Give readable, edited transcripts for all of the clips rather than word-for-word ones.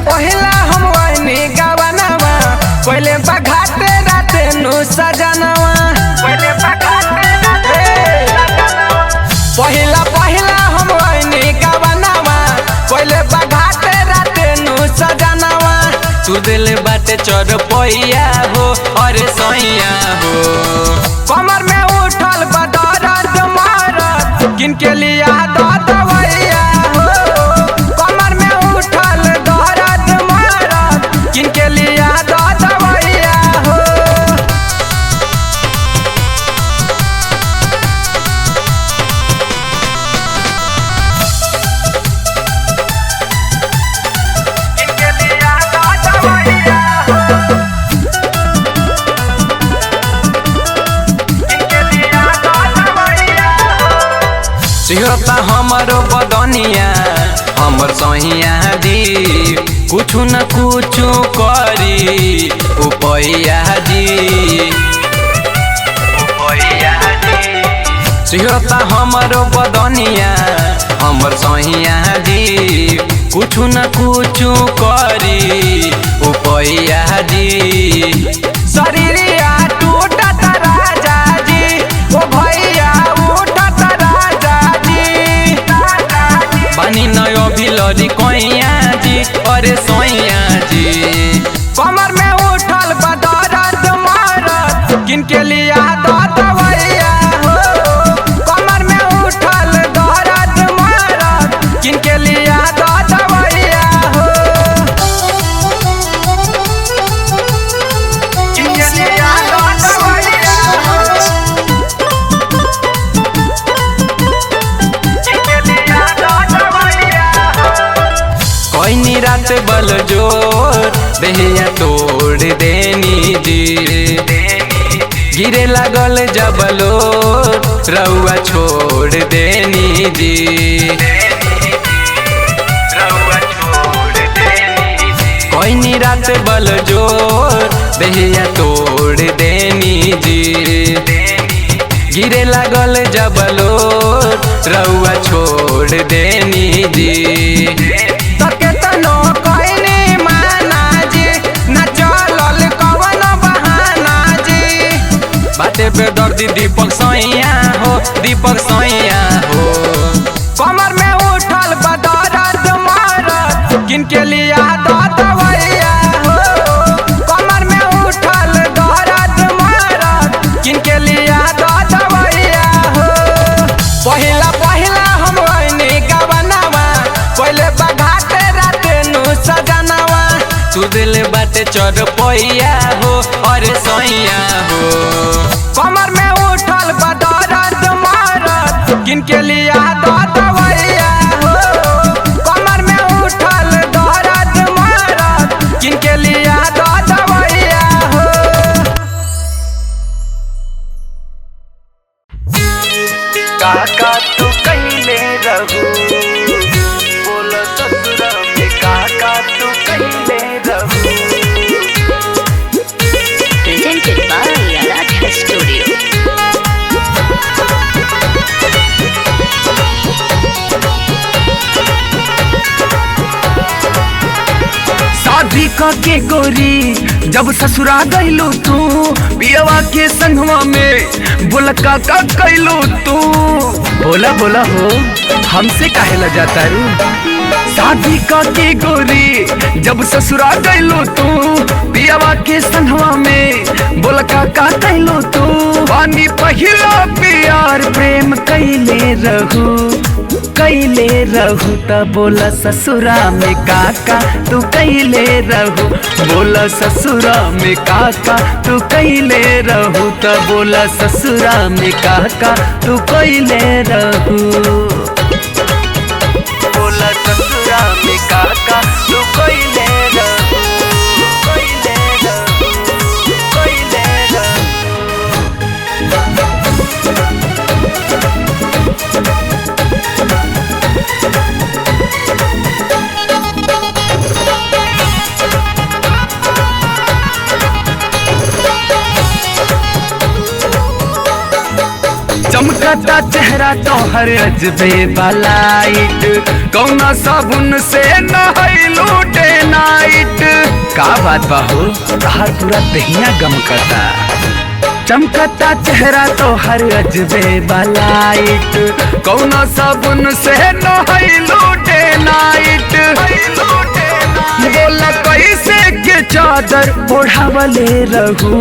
पहिला हम वही गवनवा पहले बघाते राते नु सजनवा पहिला हम वही गवनवा पहले बघाते राते नु सजनवा तू दिल बाटे चढ़ पैया हो और सैया हो कमर में उठल बदरद मारत किनके लिया दवैया हो कमर में उठल दर्द मारत किनके लिया दवैया हो किनके लिया दवैया सिहता हमारो बदनिया हमर सहिया दी कुछ न कुछ करी उपैया जी सिहता हमारो बदनिया हमर सहिया दी कुछ न कुछ करी उपैया जी शरीरिया टूटत राजा जी ओ भैया उठत राजा जी बानी नयो भिलरी कोइया जी अरे सोइया जी कमर में उठल बदरद मारत किनके लिया दवैया हो कमर में उठल दर्द मारत किनके लिया दवैया हो किनके लिया दवैया हो किनके लिया दवैया हो कोई रात बल जोर देहिया तोड़ देनी जी गिरे लागल जबलो रउआ छोड़ देनी जी कोई रात बल जोर देहिया तोड़ देनी जी गिरे लागल जबलो रउआ छोड़ देनी जी तके तनो कहनी माना जी न चलल कवन बहाना जी बाटे पे दर्दी दीपक सैया हो दीपक सैया हो कमर में उठल बदरद मारत किनके लिया दवैया हो कमर में उठल दर्द मारत किनके लिया दवैया हो पहिला हम वही गवनवा पहले बघाते राते नु सजनवा तू दिल बाटे चढ़ पैया हो और सैया हो कमर में उठल बदरद मारत किनके लिया दवैया हो कमर में उठल दर्द मारत किनके लिया दवैया हो काका तू कहिले रहू बोल ससुरा में काका तू कहिले रहू Presented by Aradha Studio. शादी के गोरी जब ससुरा गइलू तू पियवा के संगवा में बोला काका कैलू तू बोला बोला हो हमसे काहे ला जाता रू शादी के गोरी जब ससुरा गइलू तू पियवा के संगवा में बोला काका कैलू तू पानी पहिला प्यार प्रेम कैले रहू त बोला ससुरा में काका तू कैले रहू बोला ससुरा में काका तू कैले रहू त बोला ससुरा में काका तू कैले रहू बोला ससुरा में काका तू कैले रहू कैले रहू कैले रहू चमकता चेहरा तोहर अजबे बलाइट, कौना साबुन से नहैलू डे नाइट। का बात बाहू तोहर पूरा दहिया गमकता। चमकता चेहरा तोहर अजबे बलाइट, कौना साबुन से नहैलू डे नाइट। बोला कैसे के चादर ओढ़ावले रहू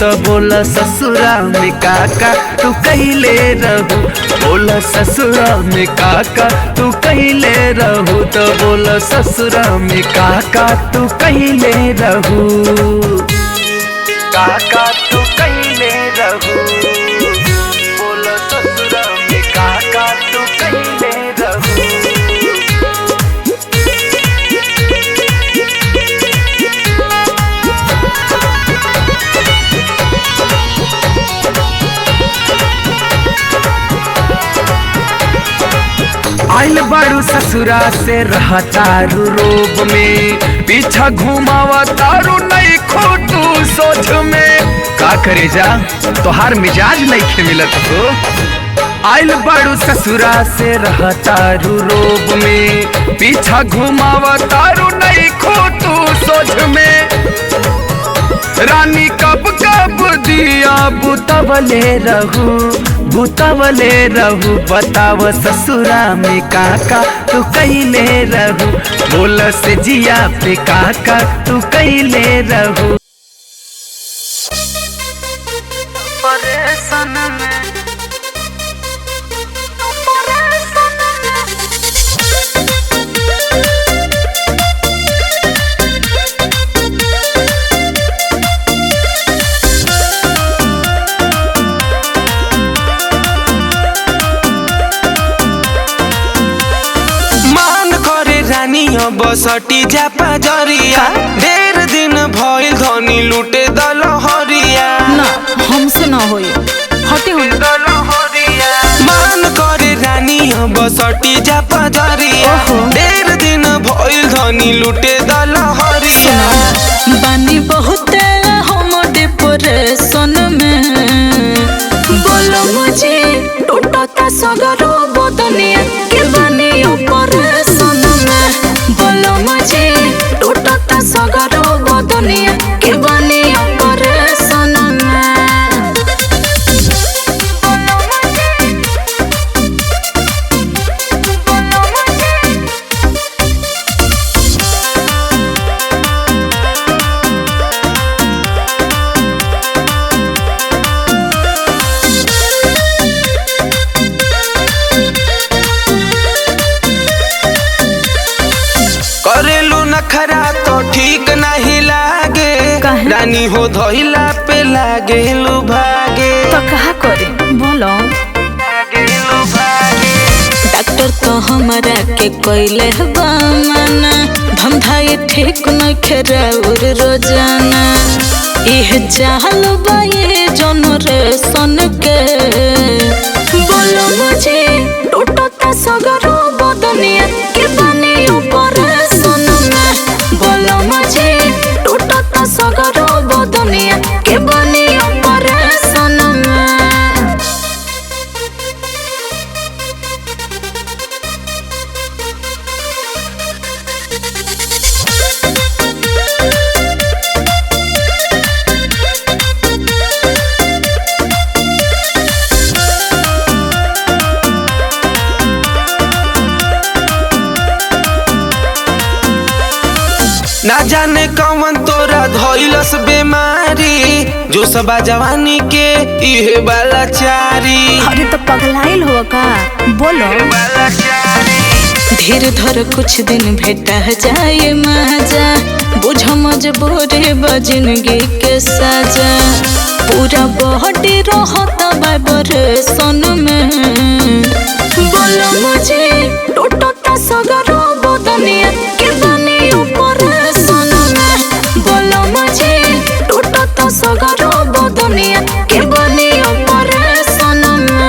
तो बोला ससुरा में काका तू कहिले रहू। बोला ससुरा में काका तू कहिले रहू तो बोला ससुरा में काका तू कहिले रहू। काका तू कहिले रहू, बोला ससुरा में काका तू कहिले रहू। आइल बारू ससुरा से रहतारू रोब में, पीछा घुमावा तारू नहीं खोटू सोच में। का करे जा तोहार मिजाज नहीं खे मिलत हो। आइल बारू ससुरा से रहतारू रोब में, पीछा घुमावा तारू नहीं खोटू सोच में। रानी कब कब दिया बुतवले रहू बताव ससुरा में काका तू कहिले रहू। बोल से जिया पे काका तू कहिले रहू। बसटी जा पजरिया, ढेर दिन भइल धनी लूटे दलहरिया। ना हमसे ना होई, हटे हो दलहरिया। मान करे रानी बसटी जा पजरिया, ढेर दिन भइल धनी लूटे दलहरिया। बानी बहुत हम डिप्रेशन में, बोलो मुझे टूटता सगरो बदनिया के बानी ऑपरेशन में। बोलो मुझे टूटता सगरो बदनिया के बानी ऑपरेशन में। करेलू नखरा तो ठीक नहीं लागे, रानी हो धोइला पे लागे लू भागे। तो कहा करे बोलो, डॉक्टर तो हमारा के कोइले बामना, धंधा ठीक न खेराउर रोजाना। इह चाहल बाये जनरेशन के, बोलो मुझे टूटता सगरो बदनिया के बानी ऑपरेशन में। बोलो मुझे टूटता सगरो बदनिया के बानी ऑपरेशन में। ना जाने कौन तोरा धइलस बीमारी, जो सबा जवानी के इहे वाला चारी। अरे तो पगलाइल हो का बोलो, धीर धर कुछ दिन भेटा जाए मजा, बुझ मजबूरी जिंदगी के सजा। पूरा बॉडी रहता वाइब्रेशन में, बोलो मुझे टूटता सगरो बदनिया के बानी ऑपरेशन में। बोलो मुझे टूटता सगरो बदनिया के बानी ऑपरेशन में।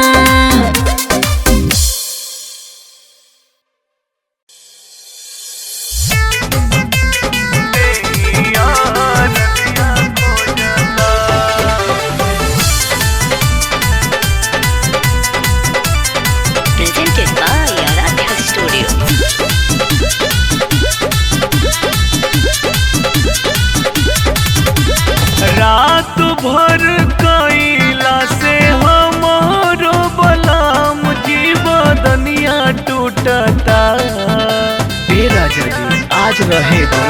रहे दो।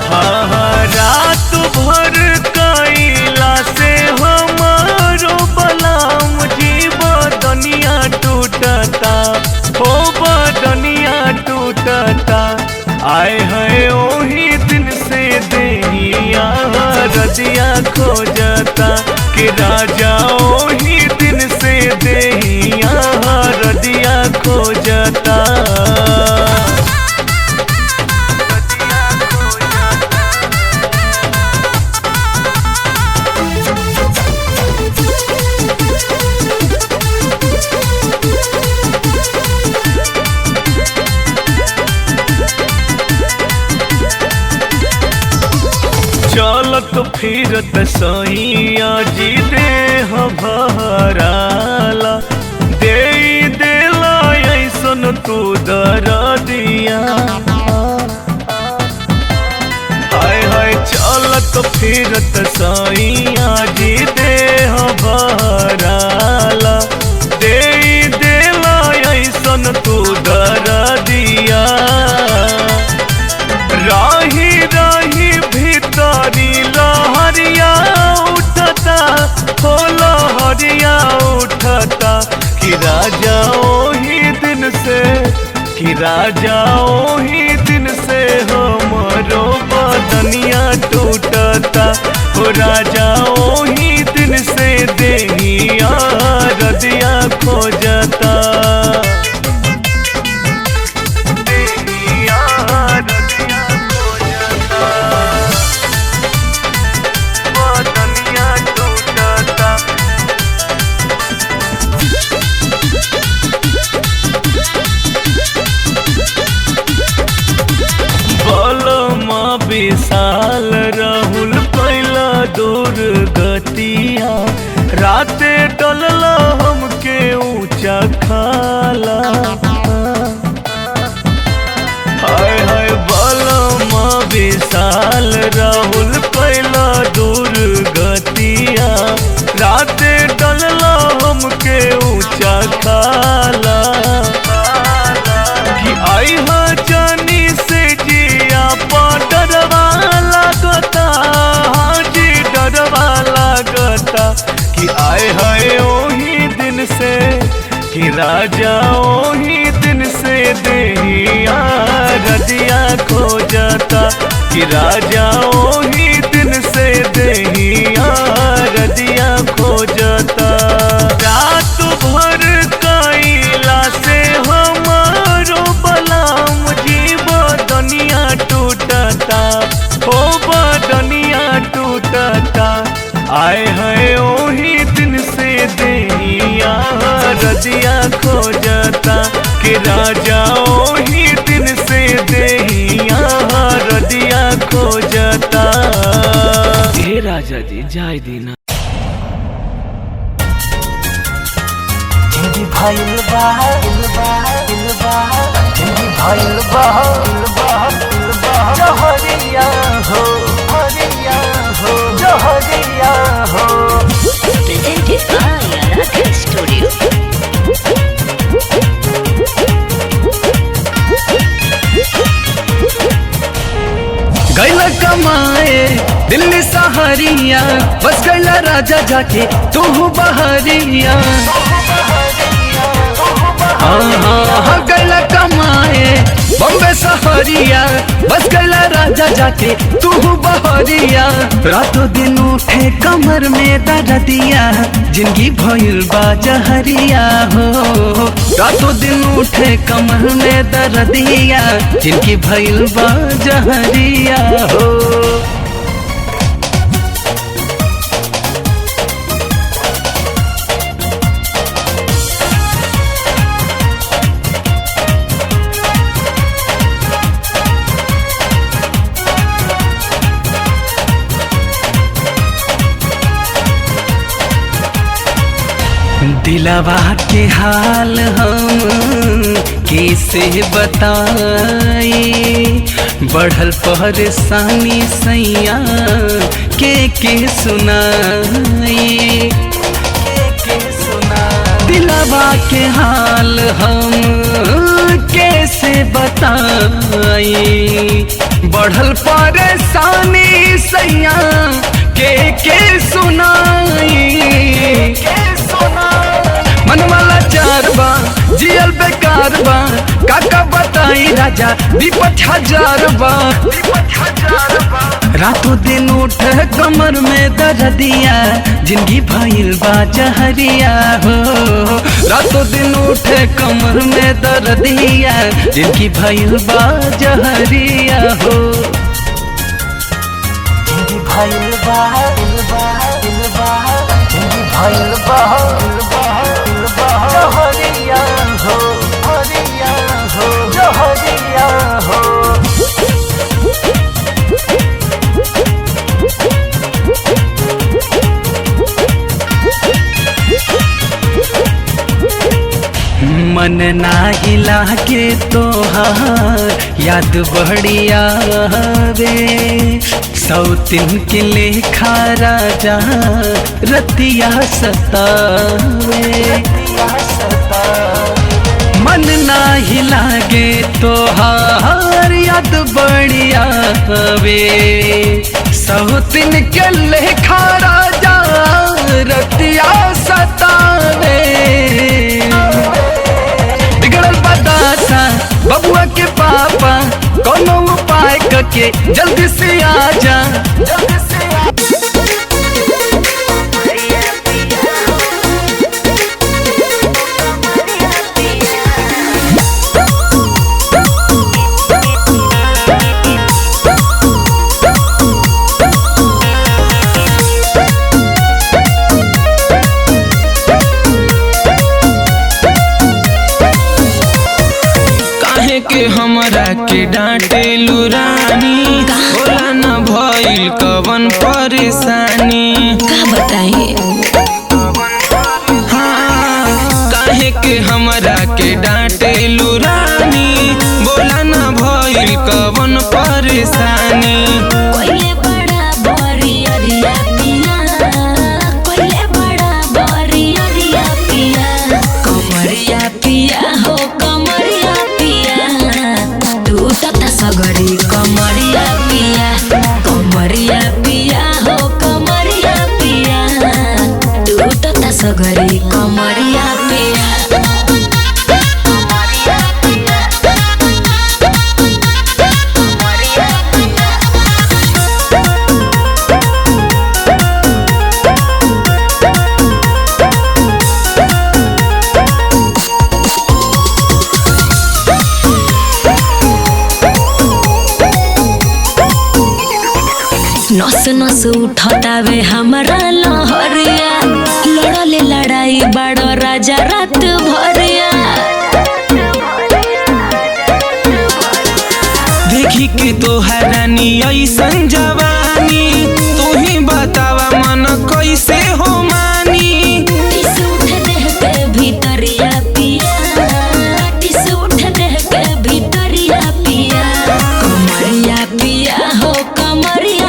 हाँ रात भर कैला से हमारो बलाम जी बदनिया टूटता, हो बदनिया टूटता। आए हैं ओही दिन से देहिया रदिया खोजता, कि राजा ओही दिन से देहिया रदिया खोजता। चलत फिरत सैया जी देह भराला, दे देला ऐसन तू दरदिया। हाय हाय चलत फिरत सैया जी देह भराला, दे देला ऐसन तू दरदिया। राही राही भीतरी लहरिया उठता, हो लहरिया उठता। कि राजा ओही दिन से, कि राजा ओही दिन से हमरो बदनिया टूटता, हो राजा ओही दिन से देहिया रदिया खोजता। विशाल राहुल कैला दूर गतिया, राते डलला हमके ऊंचा खाला। हाय हाय बलमा विशाल राहुल कैला दूर गतिया, राते डलला हमके ऊंचा खाला। कि आई हा जानी से जिया डरवा लागता, हाँ जी डरवा लागता। कि आए है ओही दिन से, कि राजा ओही दिन से देहिया रदिया खोजता, कि राजा ओही दिन से देहिया रदिया खोजता। रात भर कैला से हमारो बलाम जी बदनिया टूटता, हो बदनिया टूटता। आए हैं ओही दिन से देहिया रदिया खोजता, कि राजा ओही दिन से देहिया रदिया खोजता। हे राजा जी जाय दीना। जिंदगी भइल बा जिंदगी भइल बा जहरिया हो, हरिया हो, जहरिया हो। Presented by Radha Studio. गैला कमाए दिल्ली सहरिया, बस गैला राजा जाके तू बहरिया। हाँ गैला कमाए बम्बे सहरिया, बस गैला राजा जाके तू बहरिया। रातों दिन उठे कमर में दर्दिया, जिंदगी भइल बा जहरिया हो। रातों दिन उठे कमर में दर्दिया, जिंदगी भइल बा जहरिया हो। दिलवा के हाल हम कैसे बताई, बढ़ल परेशानी सैया के सुनाई। दिलवा के हाल हम कैसे बताई, बढ़ल परेशानी सैया के सुनाई मन वाला चार बा जियल बेकार बा काका बताई राजा विपत हजार बा रातों दिन उठ कमर में दर्दिया जिंदगी भइल बा जहरिया हो रातों दिन उठ कमर में दर्दिया जिंदगी भइल बा जहरिया हो जिंदगी भइल बा जिंदगी भइल बा जहरिया हो हरिया हो जहरिया हो मन ना हिला के तोहार याद बढ़िया वे सौतिन के लेखा राजा रतिया सतावे मन ना हिला गे तोहार याद बढ़िया वे सौतिन के लेखा राजा रतिया सतावे बबुआ के पापा कोनो उपाय करके जल्दी से आजा के हमरा के डांटे लुरानी बोला न भइल कवन परेशानी का बताइए हाँ काहे के हमरा के डांटे लुरानी बोला न भइल कवन परेशानी कोइले बड़ा बरियरिया पिया कोइले बड़ा बरियरिया पिया कमरिया पिया हो कमरिया सगरी कमरिया पिया हो कमरिया पिया तू तो सगरी कमरिया पिया नस नस उठतावे हमारा लहरिया लड़ले लड़ाई बड़ो राजा रात भरिया देखी के तोहरानी ऐसन जवानी तू ही बतावा मन कैसे हो मानी टिस उठ देह के भीतरिया पिया टिस उठ देह के भीतरिया पिया कमरिया पिया हो कमरिया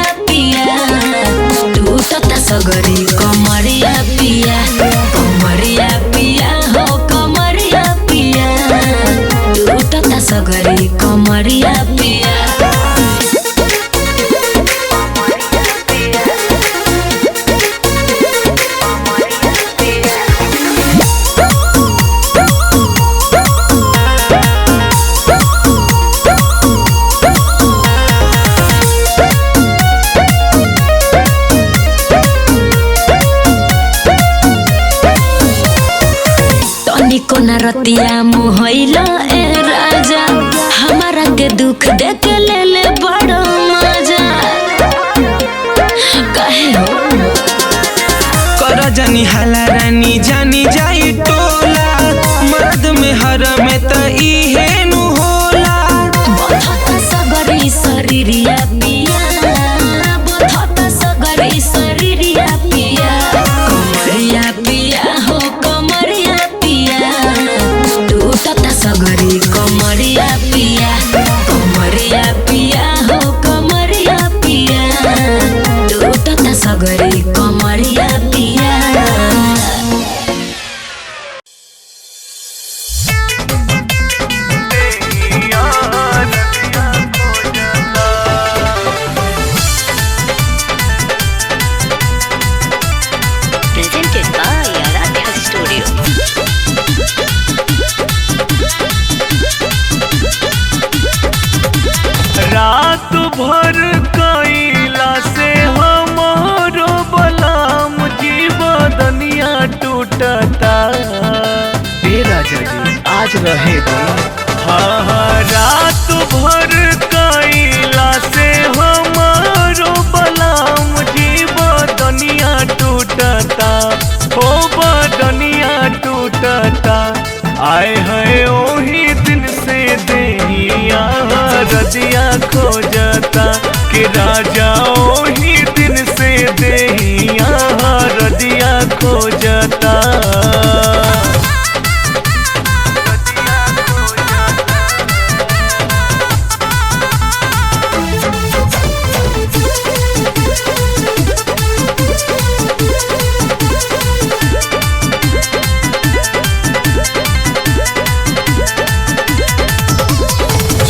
सगरी कमरिया पिया हो कमरिया पिया तू तो सगरी कमरिया पिया कोना रतिया मोहइला ए राजा हमारा के दुख देख ले ले बड़ो मजा कहे हो कर जानी हाला रानी जानी जाई टोला मर्द में हर में त इहे नु होला बथता सगरी शरीरिया पिया बथता सगरी शरीरिया पिया कमरिया पिया हो कमरिया सगरी कमरिया पिया हो कमरिया पिया तू तो सगरी कमरिया पिया आज रहे हाँ रात भर कैला से हमारो बलाम जीव दुनिया टूटता हो बदनिया टूटता आए है ओही दिन से देहिया रदिया खोजता कि राजा ओही दिन से देहिया रदिया खोजता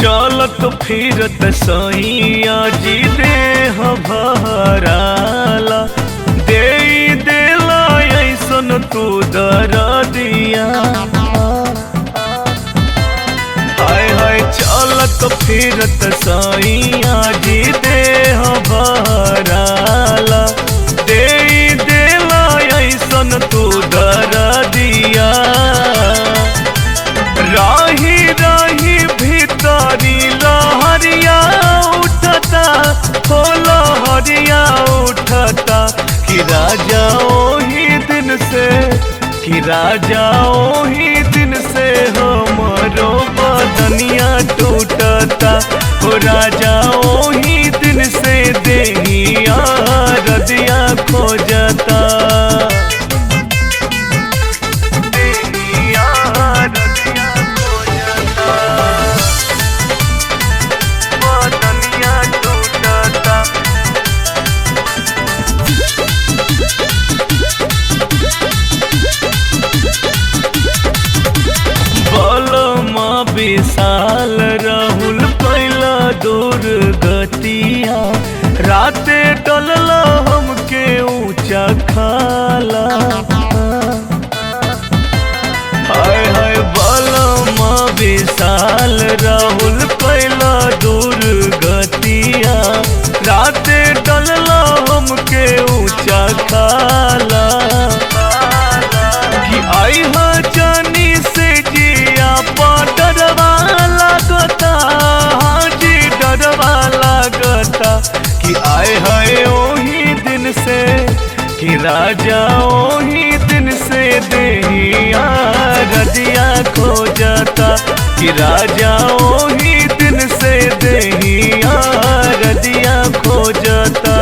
चलत फिरत सैया जी देह भराला दे देला ऐसन तू दरदिया हाय हाय चलत फिरत सैया जी देह भराला दे देला ऐसन तू दरदिया राही राही भीतरी लहरिया उठता हो लहरिया उठता कि राजा ओही दिन से कि राजा ओही दिन से हमरो बदनिया टूटता हो राजा ओही दिन से देहिया रदिया खोजता विशाल राहुल कैला दूर गतिया राते डलला हमके ऊंचा खाला हाय हाय बलमा विशाल राहुल कैला दूर गतिया राते डलला हमके ऊंचा खाला कि आई हा जानी से जिया डरवा लागता हाजी डरवा लागता कि आए है ओही दिन से कि राजा ओही दिन से देहिया रदिया खोजता कि राजा ओही दिन से देहिया रदिया खोजता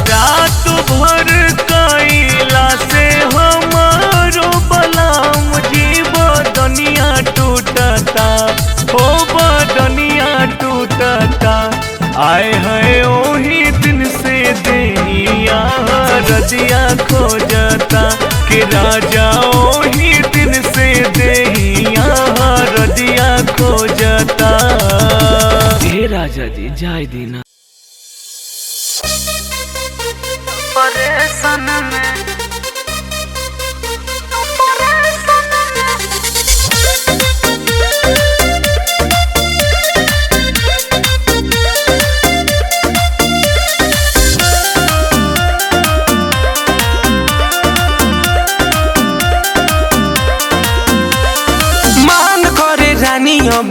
रात भर कैला से हमारो बलाम जीव दुनिया टूटता हो बदनिया टूटता आए है ओही दिन से देहिया रदिया खोजता कि राजा ओही दिन से देहिया रदिया खोजता हे राजा जी जाय दीना परेशान में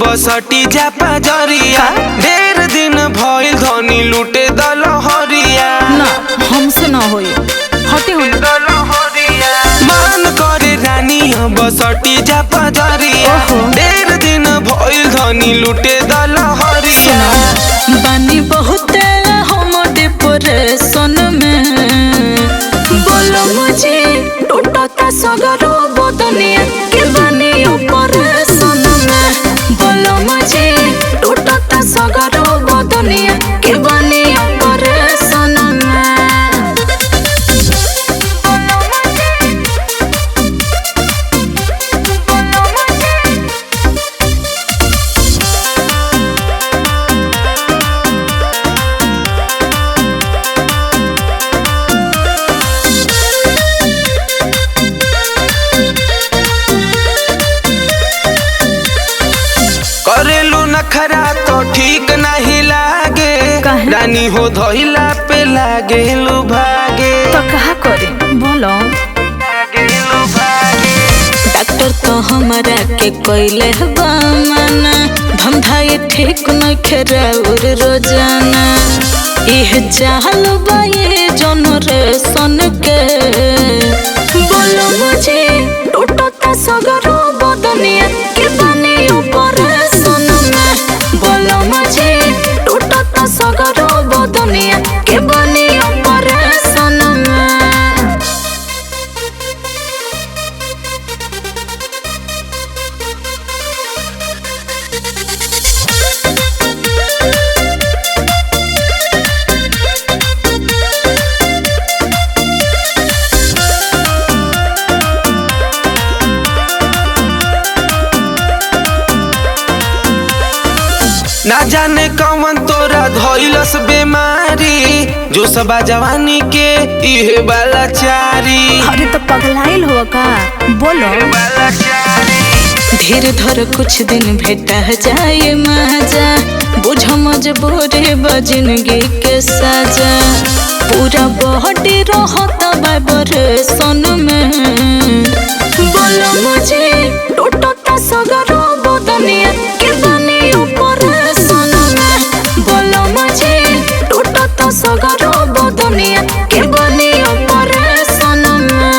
बसटी जापा जरिया ढेर दिन भइल धनी लूटे दलहरिया ना हमसे ना होई हटे हो मान करे रानी बसटी जापा जरिया ढेर दिन भइल धनी लूटे दलहरिया बानी बहुत हम डिप्रेशन में बोलो मुझे टूटता सगरो बदनिया के बानी ऑपरेशन में बोलो मुझे टूटता सगरो बदनिया के बानी ऑपरेशन नखरा तो ठीक नहीं लागे रानी हो धोइला पे लागे भागे तो कहा करे बोलो डॉक्टर तो हमारा के कोइले बा माना धंधाए ठीक न खेराउर रोजाना इह चाहल बा ये जनरेशन के बोलो मुझे टूटता सगरो बदनिया के बनी ऑपरेशन में बोलो मुझे टूटता सगरो बदनिया के बनी ऑपरेशन में ना जाने कौन तोरा धइलस बीमारी जो सबा जवानी के इहे वाला चारी अरे तो पगलाइल हो का बोलो धीर धर कुछ दिन भेटा जाए मजा बुझ मजबूरी बजिनगी के सजा पूरा बॉडी रहत वाइब्रेशन में बोलो मुझे टूटता सगरो बदनिया के बनी ऑपरेशन में बोलो मुझे टूटता सगरो बदनिया के बनी ऑपरेशन में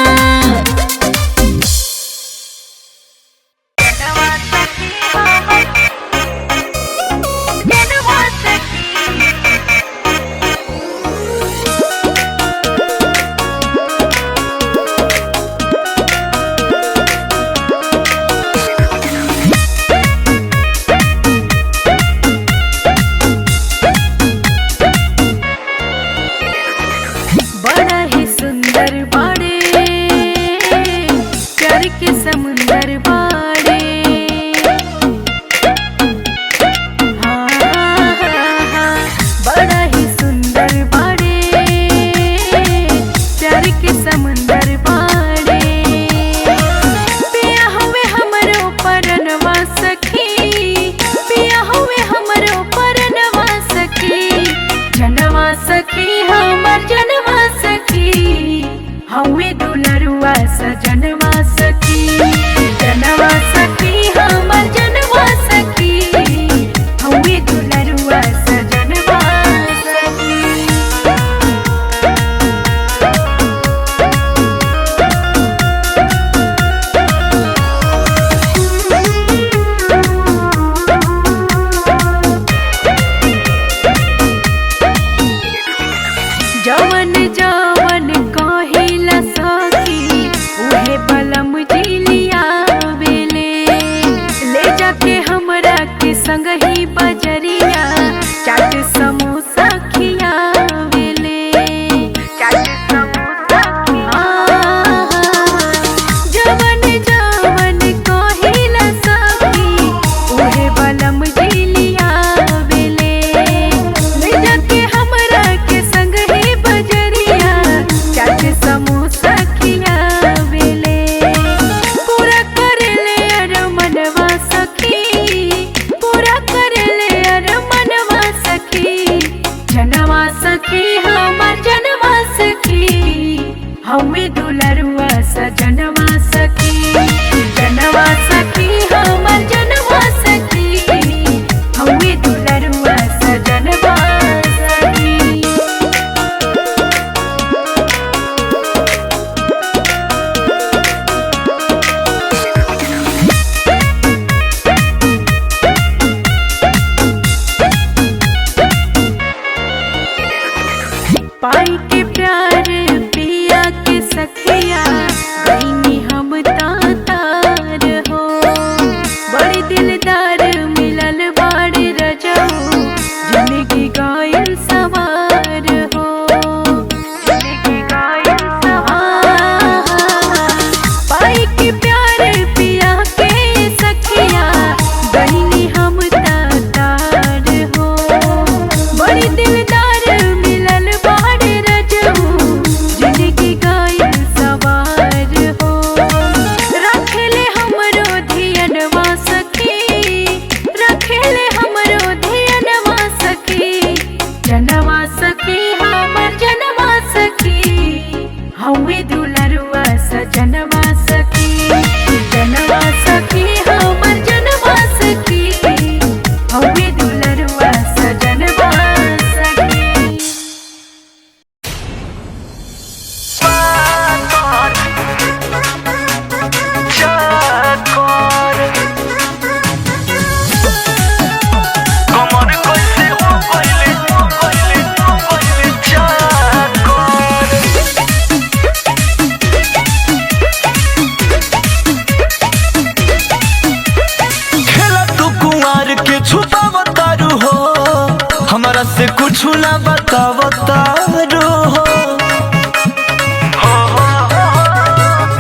कुछ ना बतावतारू हो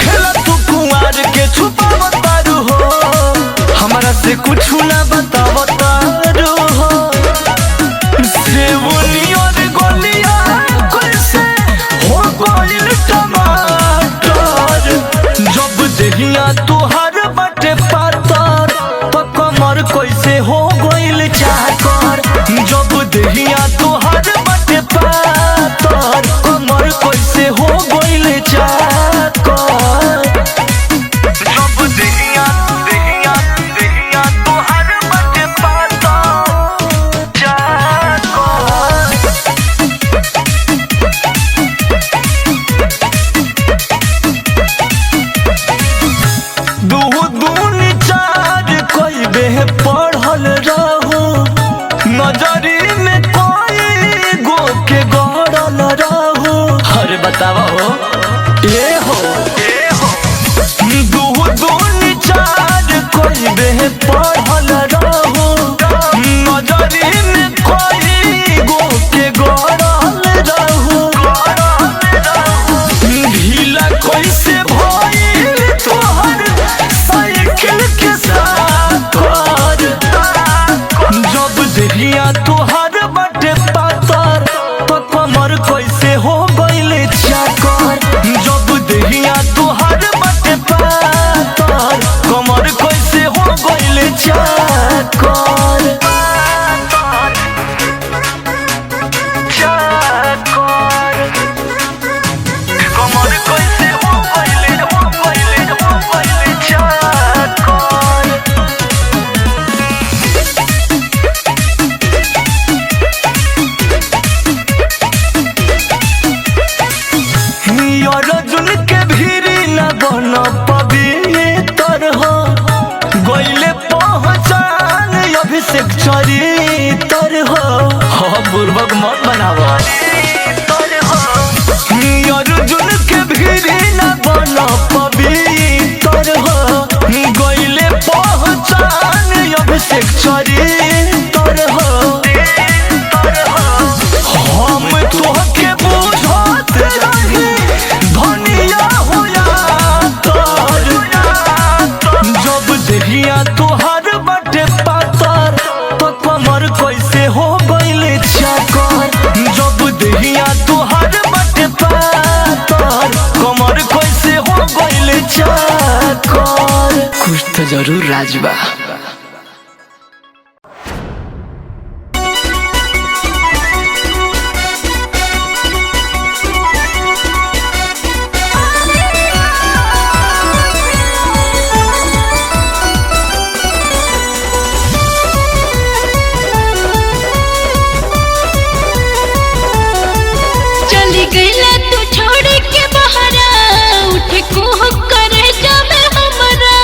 खेला तू कुंवार के छुपावतारू हो हमरा से कुछ ना बतावतारू हो सेवनिया रे गोलिया कैसे हो गइल टमाटर जब देहिया तुहार बटे पातर कमर कैसे हो गइल चाकर जब देहिया तुहार बटे पातर कमर कैसे हो गइल चाकर जब देहिया देहिया देहिया तुहार बटे पातर चाकर दूनी चार कोई बे पढ़ल रहू नजरी में कोई गो के गड़ल रहू अरे बतावा हो ये हो दूनी चार कोई बे पढ़ल रहू नजरी में कोई गो के गड़ल रहू ढीला कैसे भइल तोहर साइकिल के साथ जब देहिया तोहर बटे पातर कमर कैसे हो गइल चाकर जब देहिया तोहर बटे पातर कमर कैसे हो गइल चाकर कमर कैसे हो गइल चाकर अर्जुन के भीरी न बन पवित्र हो गइले पहचान अभिषेक चरित्र हो बुर्बक मत बनावा अर्जुन के भीरी न बन पवित्र हो गइले पहचान अभिषेक चरित्र हो हम तोहके बुझत रही धनिया होया तर जब देहिया तोहर बटे पातर कमर कैसे हो गइल चाकर जब देहिया तोहर बटे पातर कमर कैसे हो गइल चाकर कुछ तो जरूर राजबा चली गईला तू छोड़ के बहरा उठ को करे जावे हमरा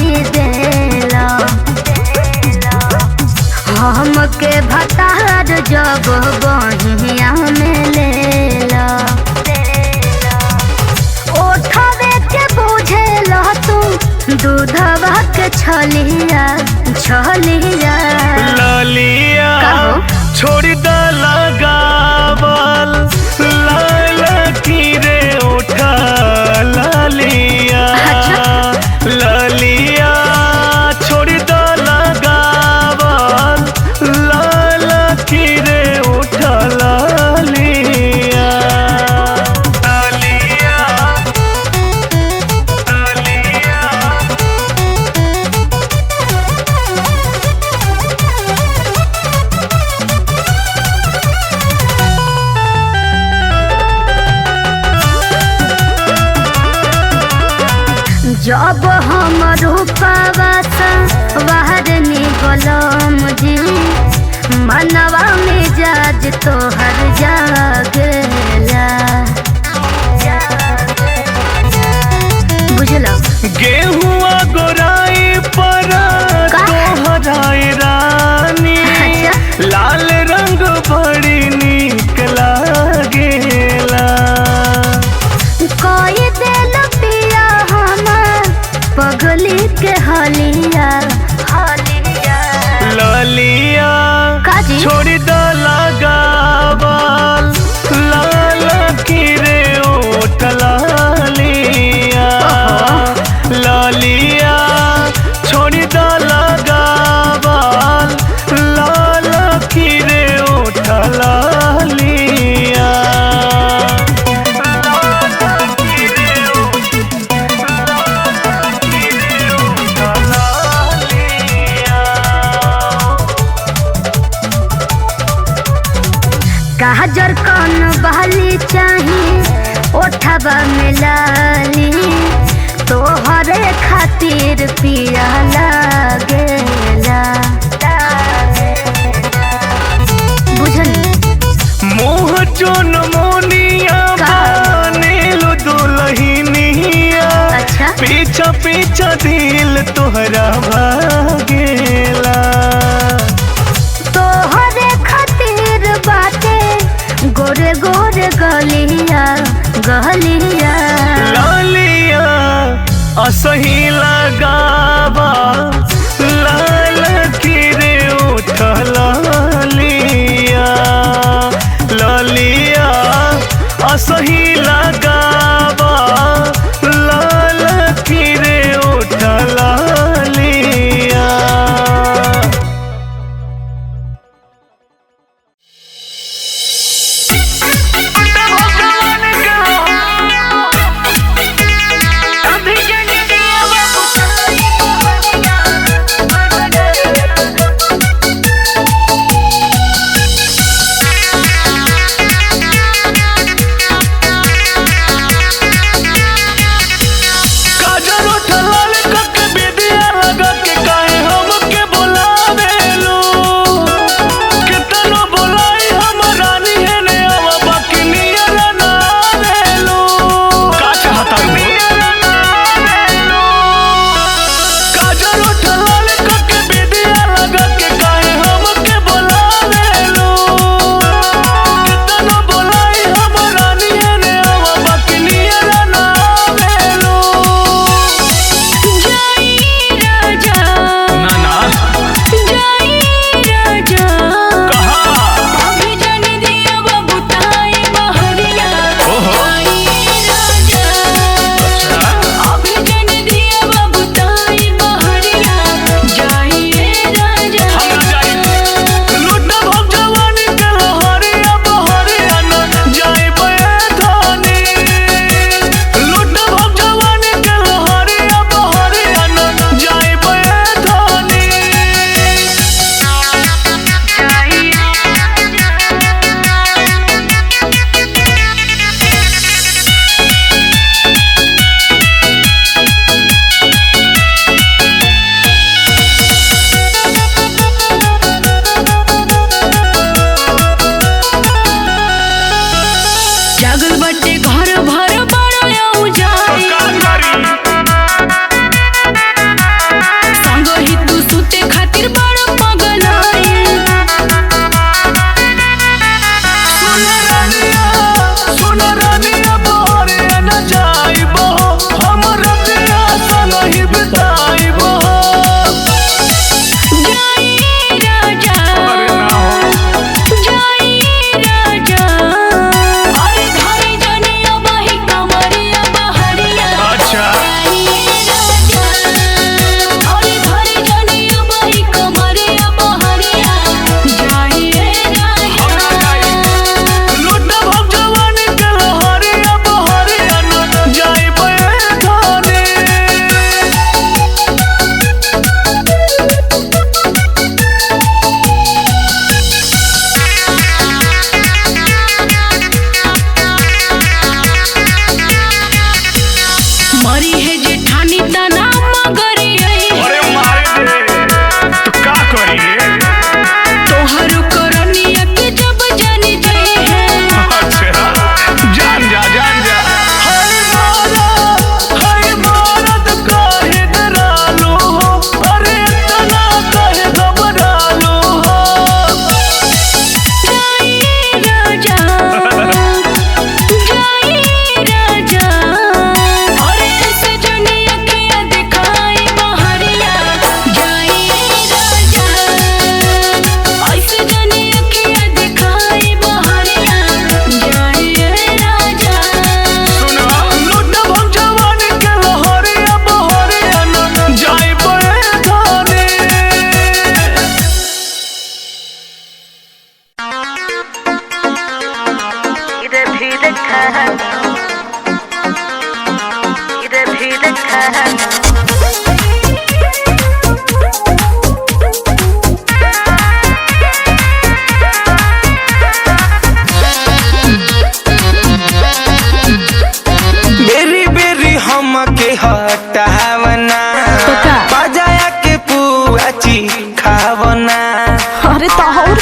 बनाई देला हमके भतार जब बहिया में लेला ओठवे के बुझेला तू दूधवा के छलिया छलिया ललिया कहो? छोड़ी द लगावल लाल की रे उठा ललिया ललिया छोड़ी द लगावल लाल की रे उठा ललिया ललिया ललिया जब हम रूपवा बाहर निकलम जी मनवा मिजाज तोहर जागेला बुझलो गेहुआ गोराई पर का? तोहराई रानी अच्छा। लाल रंग बड़ी नीक लागेला कोई दिल पिया हमार पगली के हलिया ललिया काजी? छोड़ी द लगावल लाल की रे ओठ ललिया ललिया छोड़ी द लगावल लाल की रे ओठ ललिया काजर कौन बहली चाही ओठबा में लाली तोहरे खातिर पिया लागेला बुझली मोह चोन मोनिया का? बनेलो दुल्हनिया अच्छा। पीछा पीछा दिल तोहरा भागेला तोहरे खातिर बाटे गोरे गोरे गलिया गलिया लालिया असही लगावा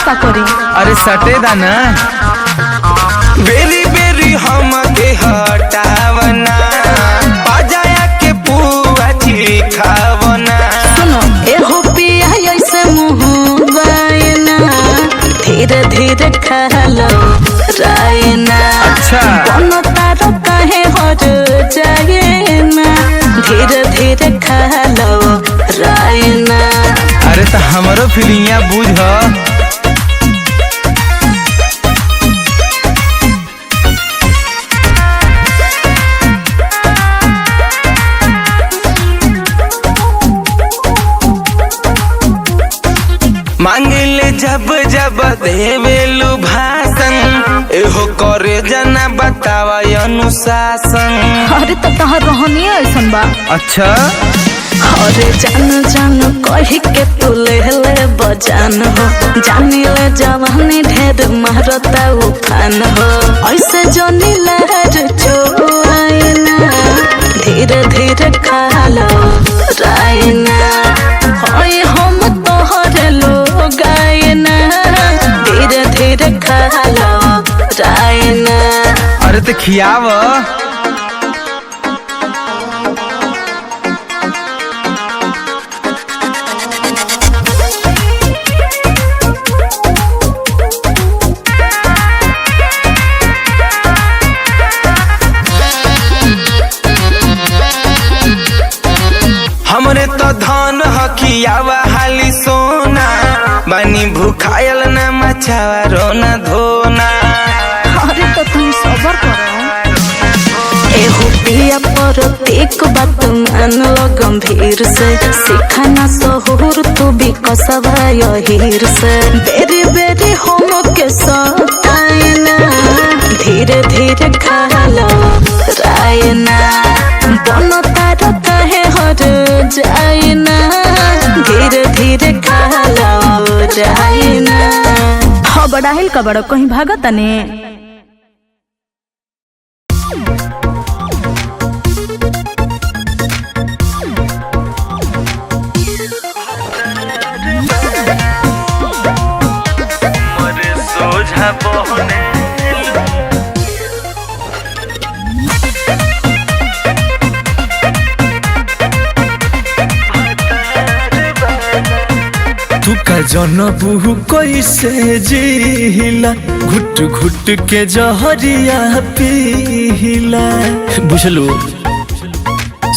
का करी? अरे सटे दाना बेरी बेरी हम के हटावना बाजाया के पुआ खावना। सुनो एहो पिया ऐसे मुँह बायना धीरे धीरे खा लो रायना। अच्छा बनो तारो काहे हर जायना धीरे धीरे खा लो रायना। अरे तो हमारो फीलिंगिया बुझ मांगिले जब जब देवेलु भाषण एहो करे जना बतावा अनुशासन। अरे तो तहार रहनिया ऐसन बा। अच्छा अरे जान जान कही के तू ले बजान हो जानी ले जवानी ढेर मारता उफान हो ऐसे जोनी लहर चोरायना धीरे धीरे खा लो रायना। होय हम तोहरे लोग आयना धीरे धीरे खा लो रायना। अरे तो खियाव हमरे तो धन हकियावा हाली सोना बनी भूखायल न मचावा रोना धोना। अरे तो तुम सबर करो। एहो पिया प्रत्येक बात मान लो गंभीर से सिखाना सहूर तू भी कसबा यहीर से बेरी बेरी हम के सतायना धीरे धीरे खा लो रायना। बनो तारो काहे हर जायना धीरे धीरे खा लो रायना। हाँ बड़ा हिल का बड़ा कहीं भागा तने। सोझा बहने तू का जनबू कैसे जिला घुट घुट के जहरिया पीला बुझलू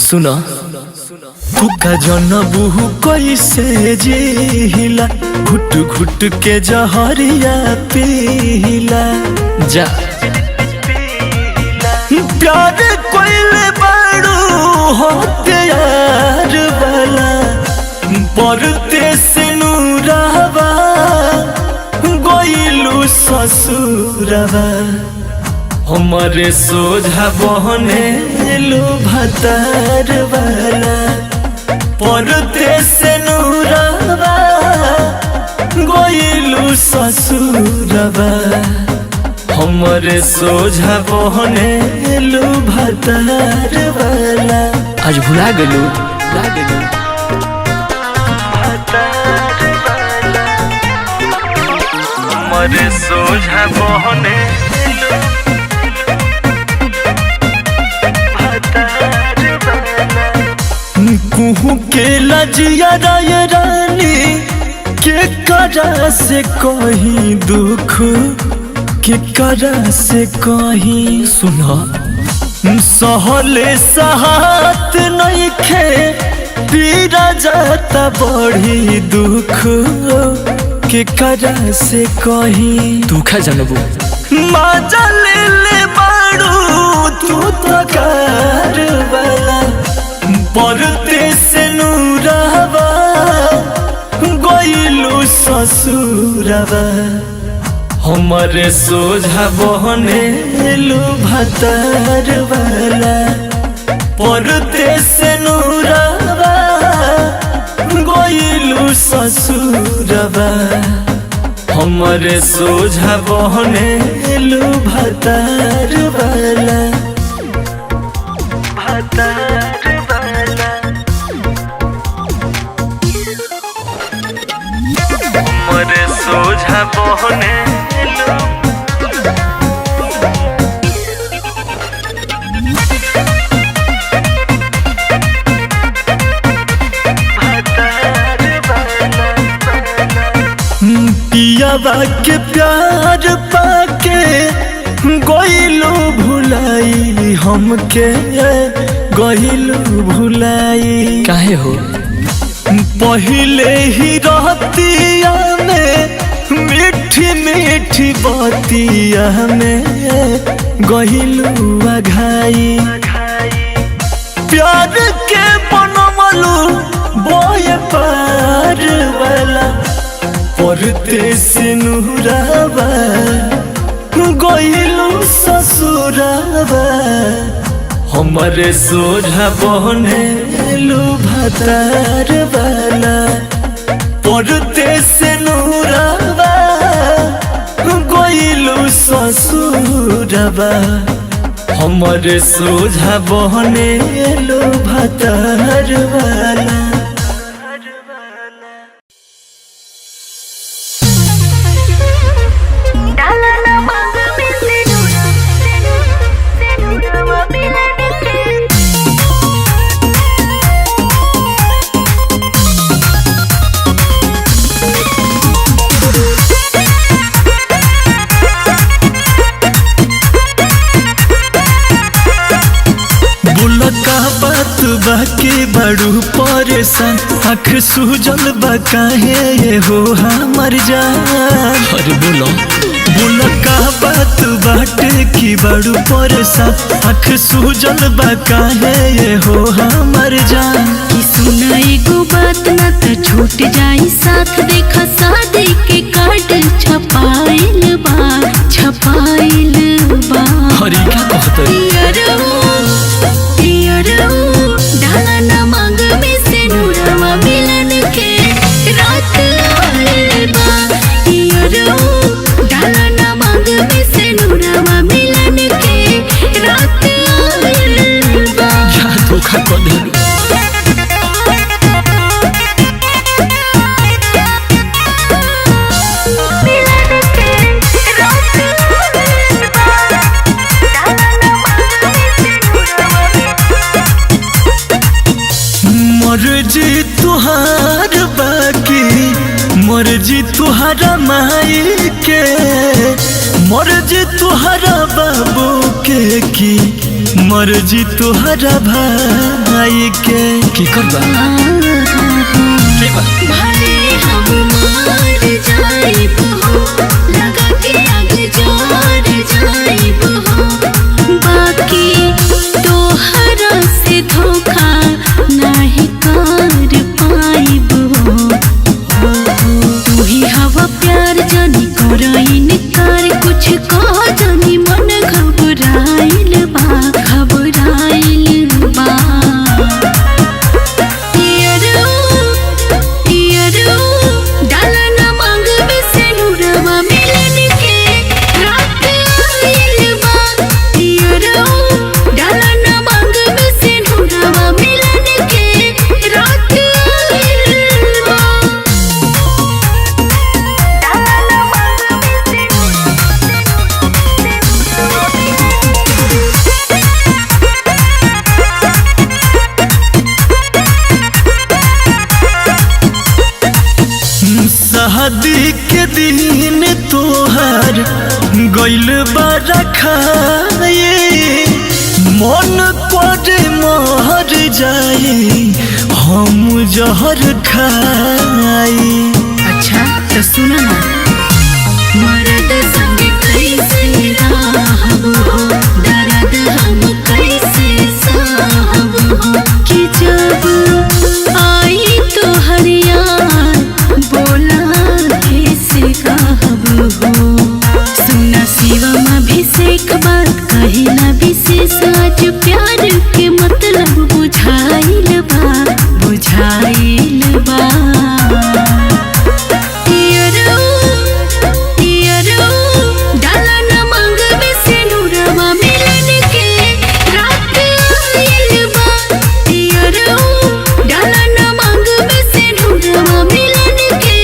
सुना तू का जनबू कैसे जिला घुट घुट के जहरिया पीला जा प्यार कोइले बाड़ू होते यार वाला परते से नूरावा गोइलू ससुरवा हमारे सोझा बहने लो भतार वाला परते से नूरावा गोइलू ससुरवा हमारे सोझा बहने लो भतार वाला। आज भुला गेलू हमारे सोझा बहने कुहू के लजिया राय रानी के करा से कहीं दुख के करा से कहीं सुना सहले सहात नहीं खे पीरा जाता बड़ी दुख के करा से कहीं दुखा जनबू माजा ले ले बाड़ू तू तो कार वाला परते से नूरावा गोइलू ससुरवा हमारे सोझा बहने लो भतार वाला परते से नूरावा गोइलू ससुरवा हमारे सोझा बहने लो भतार वाला। हमारे सोझा बहने लो पियावा के प्यार पाके गइलू भुलाई हमके गइलू भुलाई काहे हो पहिले ही रहतिया में मीठी मीठी बतिया में गइलू अघाई प्यार के बनमलू बोए पार वाला परते से नूरावा गइलू ससुरावा हमारे सोझा बहनेलू भतार वाला परते से नूरावा गइलू ससुरावा हमारे सोझा बहनेलू भतार वाला बाकी बड़ू परेशान आँख सूजल बा काहे ये हो हमर जान अरे बोलो का बात बाटे की बड़ू परेशान आँख सूजल बा काहे ये हो हमर जान कि सुना एगो बात ना तो छूट जाई साथ देखा शादी के कार्ड छपाइल बा अरे क्या कहते डाला ना मांग में से नूरवा मिलन के रात आइल बा डाला ना मांग में से नूरवा मिलन के रात आइल बा क्या धोखा कर देलू मर्जी तुहार बाकी मर्जी तुहारा माई के मर्जी तुहारा बाबू के की मर्जी तुहारा भाई के की करबा भले हम मार जाइब हो लगा के आग जोर जाइब हो बाकी तोहरा से धोखा नहीं कर पाइब हो तू ही हवा प्यार जानी कर इनकार कुछ कह जानी मन घबराइल बा डाला ना मांग में से नूरवा मिलन के रात आइल बा डाला ना मांग में से नूरवा मिलन के रात आइल बा शादी के दिन तोहार गइल बारा खाए मन करे मर जाई हम जहर खाई अच्छा तो सुनो ना मर्द संग कैसे रहब हो दर्द हम कैसे सहब हो कि जब आई तो हरियार बोला कैसे कहब हो सुना शिवम अभिषेक बात कहिला विशेष आज प्यार के मतलब बुझाइल बा डाला ना मांग में से नूरवा मिलन के रात आइल बा डाला ना मांग में से नूरवा मिलन के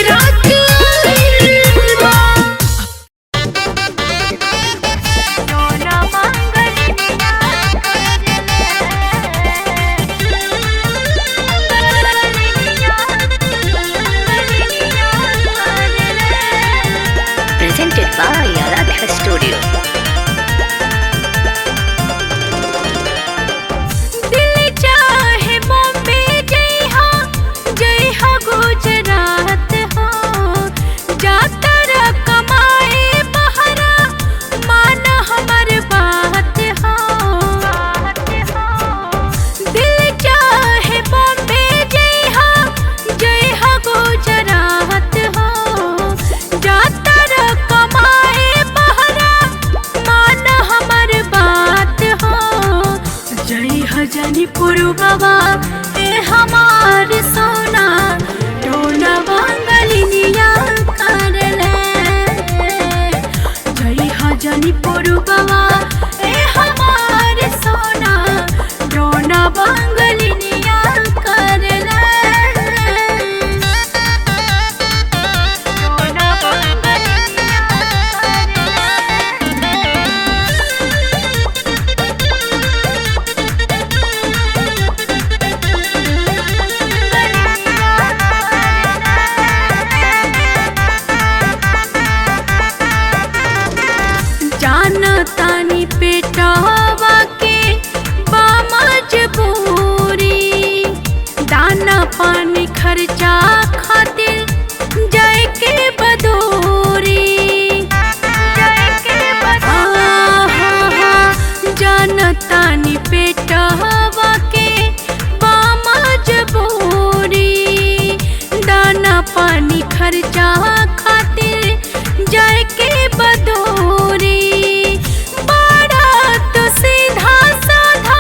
रात आइल खर्चा खातिर जाए के बदोरी बड़ा तो सीधा साधा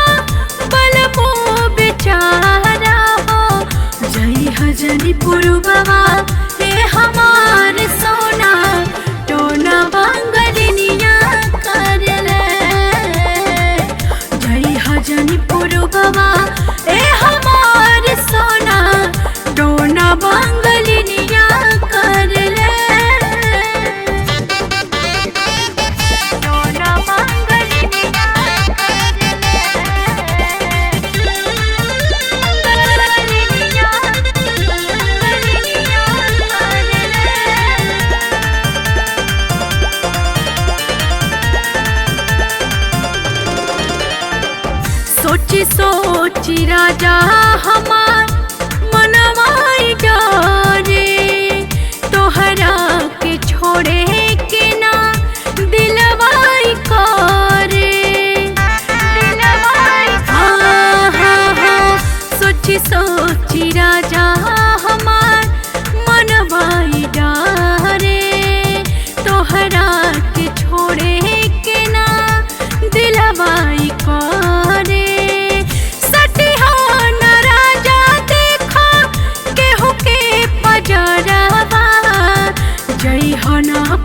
बलबो बेचारा हो जई हजनी पुरबवा हे हमार सोना टोना बांगलिनिया करले जई हजनी पुरबवा ए हमार सोना टोना बांगलिनिया करले टोना बांगलिनिया सोची सोची राजा हमार मनवाई डरे तोहरा के छोड़े के ना दिलवाई करे दिलवाई हाँ हाँ हाँ सोची सोची राजा हमार मनवाई डरे तोहरा के छोड़े के ना दिलवाई करे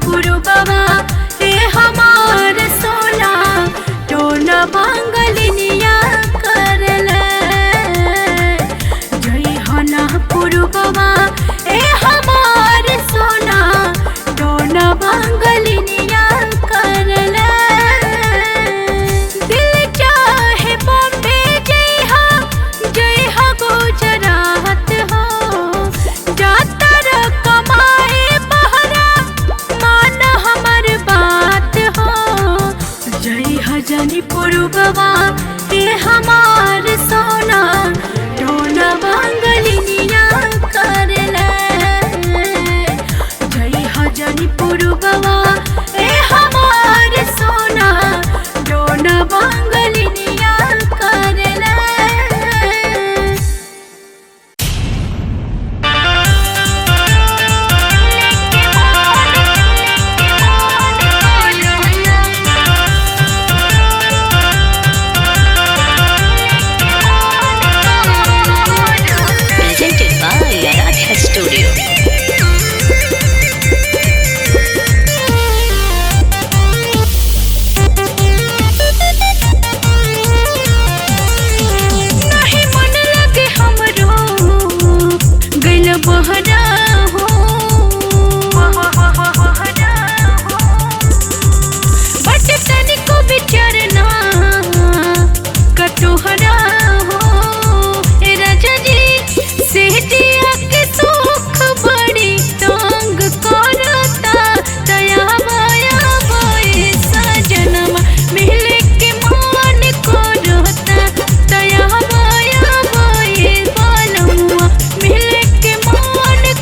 पुरबवा ए हमार सोना टोना बांगलिनिया करले जई हना पुरबवा ए हमार सोना टोना बांगलिनिया करले दिल चाहे बॉम्बे जई हा गुजरात हो जाता र कमाए जनी पुरबवा ए हमार सोना टोना बांगलिनिया करले जई हजनी पुरबवा ए हमार सोना टोना बांगलिनिया करले Studio. नहीं मन लगे हमरो गइल बहरा हो बट तनिको विचारना कटोहरा हो ए राजा जी सेहतिया के सुख बड़ी तंग करता दया माया बोए सजनमा मिले के मन करता दया माया बोए बनमुआ मिले के मन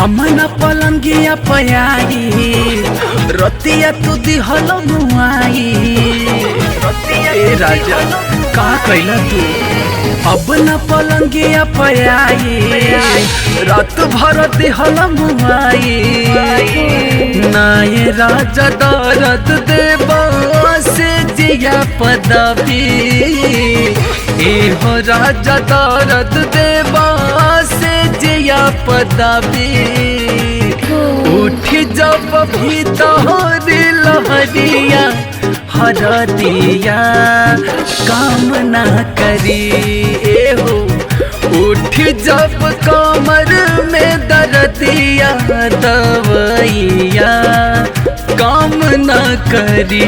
हमन पलंगिया पयाई रतिया तू दिहल मुआई ए राजा का कैला तू अब न पलंगिया पयाई रात भर दिहल मुआई नाये राजा दर्द देबा से जिया पदवी ए हो राजा दर्द देबा से जिया पदवी उठ जब भीतर लहरिया हरदिया काम ना करी ए हो उठ जब कमर में दर्दिया दवैया काम ना करी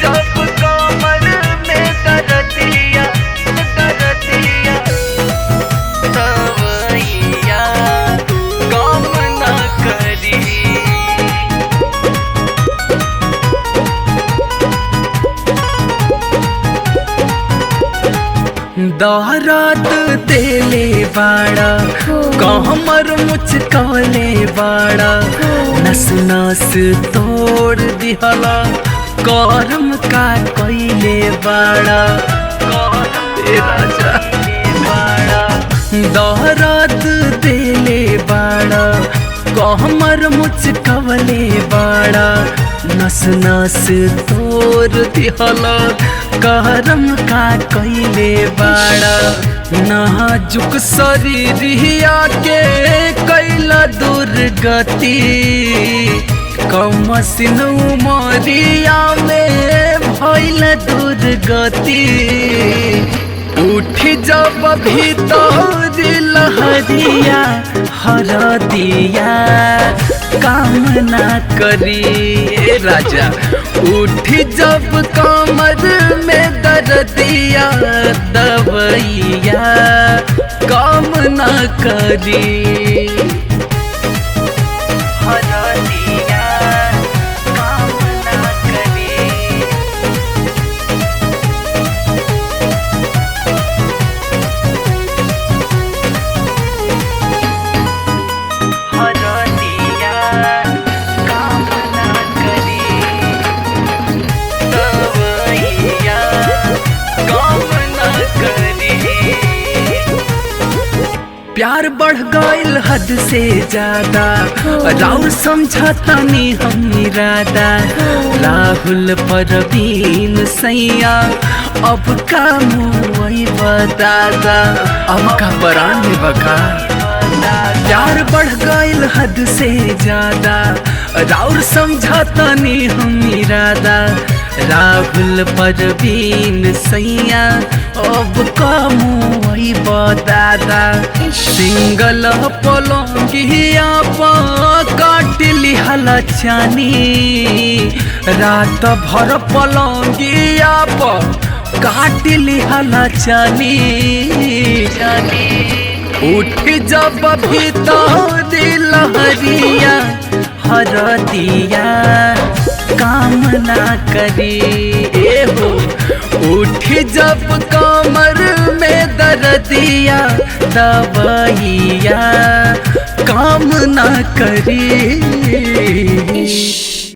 जब कमर में दर्दिया दवैया काम ना करी दौरात देले बाड़ा कहमर मुचकले बाड़ा नस नस तोड़ दिहला करम का कइले बाड़ा ए राजा दौरात देले बाड़ा कहमर मुचकले बाड़ा नस नस तोड़ दिहला करम का कइले बाड़ा नाजुक शरीरिया के कैला दुर्गति कमसिन उमरिया में भइल दुर्गति उठ जब भीतर लहरिया हरदिया काम ना करी ए राजा उठ जब कमर में दर्दिया दवैया काम ना करी हरदिया काम ना करी प्यार बढ़ गइल हद से ज्यादा राउर समझतानी हम इरादा राहुल परवीन सैया अब का मुई बतादा अब का परान में बका प्यार बढ़ गइल हद से ज्यादा राउर समझतानी हम इरादा राहुल परवीन सैया अब का मुई बतादा सिंगल पलंगिया काट लिहला चानी रात भर पलंगिया काट लिहला चानी उठ जब भीतर लहरिया हरदिया काम ना करी ए हो उठ जब कमर में दर्दिया दवैया काम ना करी